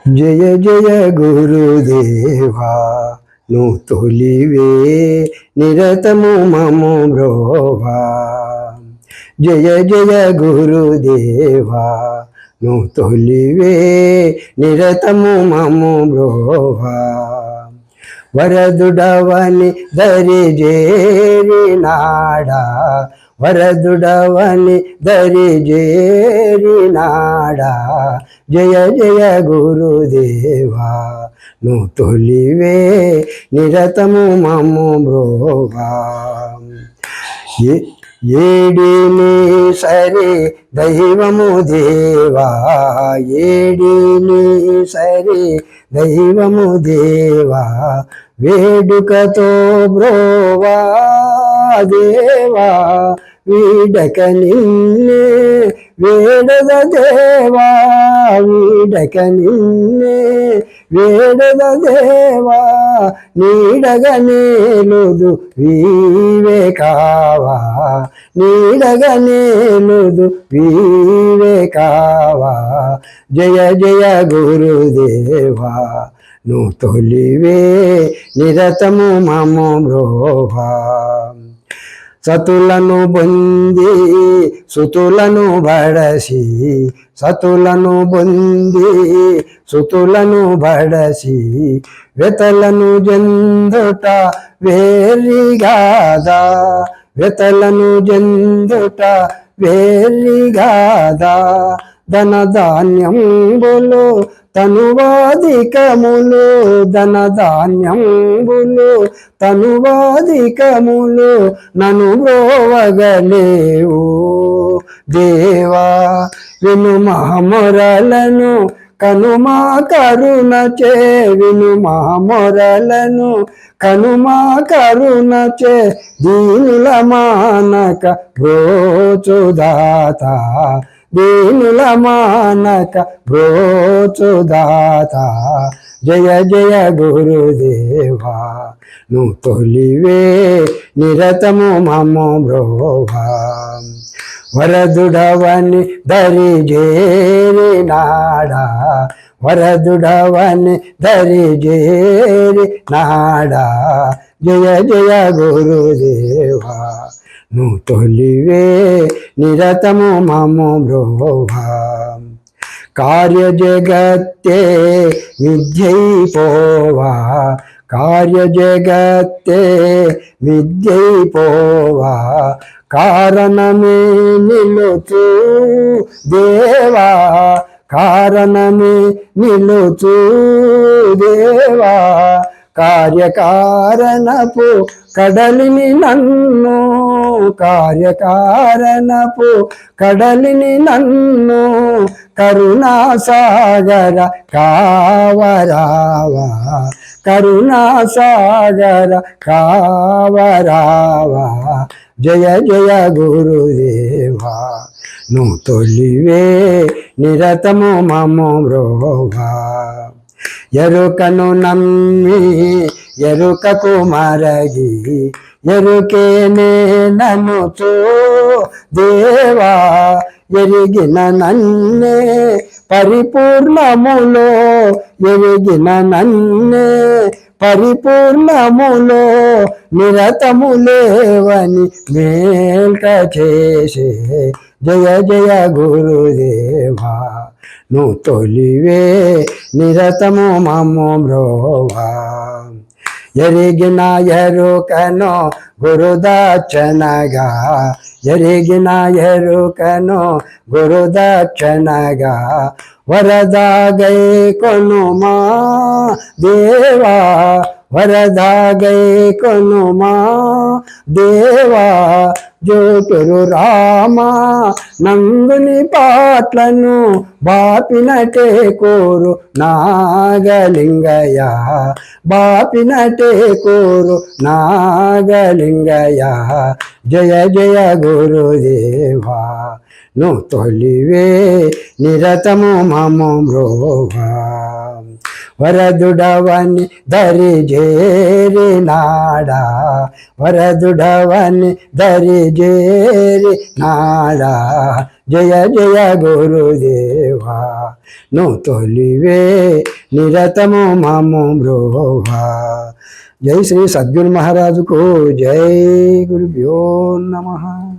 జయ జయ గురుదేవా నువ్వు తొలివే నిరతము మము బ్రోవా. జయ జయ గురుదేవా నువ్వు తొలివే నిరతము మము బ్రోవా. వరదుడవని దరి జేరినాడా, వరదుడవని దరి జేరినాడా. జయ జయ గురుదేవా నువ్వు తొలివే నిరతము మము బ్రోవా. ఏడిని సరే దైవము దేవా, ఏడిని సరే దైవము దేవా. వేడుకతో బ్రోవా దేవా, వీడక నిన్నే వేడద దేవా, వీడక నిన్నే వేడద దేవా. నీడగ నేలుదు వీవే కావా, నీడగ నేలుదు వీవే కావా. జయ జయ గురుదేవా నువ్వు తొలివే నిరతము మము బ్రోవా. సతులను బొంది సుతులను బడసి, సతులను బొంది సుతులను బడసి. వెతలను జందుట వేరిగాదా, వెతలను జందుట వేరిగాదా. ధనధాన్యంబులు తనువాధికములు, ధనధాన్యంబులు తనువాధికములు. నన్ను బ్రోవగలేవు దేవా, విను మహమొరలను కనుమా కరుణచే, విను మహమొరలను కనుమా కరుణచే. దీనుల మానక బ్రోచుదాత, దీనుల మానక బ్రోచుదాత. జయ జయ గురుదేవా నువ్వు తొలివే నిరతము మము బ్రోవా. వరదుడవని దరి జేరినాడా, వరదుడవని దరి జేరినాడా. జయ జయ గురుదేవా నువ్వు తొలివే నిరతము మము బ్రోవా. కార్య జగత్తే మిథ్యైపోవా, కార్య జగత్తే మిథ్యైపోవా. కారణమే నిలుచు దేవా, కారణమే నిలుచు దేవా. కార్యకారణపు కడలిని నన్ను, కార్యకారణపు కడలిని నన్ను. కరుణాసాగర కావరావా, కరుణాసాగర కావరావా. జయ జయ గురుదేవా నువ్వు తొలివే నిరతము మము బ్రోవా. ఎరుకను నమ్మి ఎరుకకు మరగి, ఎరుకేనే ననుచు దేవా. ఎరిగిన నన్నే పరిపూర్ణములో, ఎరిగిన నన్నే పరిపూర్ణములో. నిరతములేవని మేల్క చేసే. జయ జయ గురుదేవా నువ్వు తొలివే నిరతము మము బ్రోవా. ఎరిగిన ఎరుకను గురుదక్షిణగా, ఎరిగిన ఎరుకను గురుదక్షిణగా. వరదాగై కొనుమా దేవా, వరదాగై కొనుమా దేవా. జోటురు రామా నందుని పాట్లను బాపినటే కోరు నాగలింగయ్య, బాపినటే కోరు నాగలింగయ్య. జయ జయ గురుదేవా నువ్వు తొలివే నిరతము మము బ్రోవా. వరదుడవని దరి జేరినాడా, వరదుడవని దరి జేరినాడా. జయ జయ గురుదేవా నువ్వు తొలివే నిరతము మము బ్రోవా. జై శ్రీ సద్గురు మహారాజుకు జై. గురుభ్యో నమః.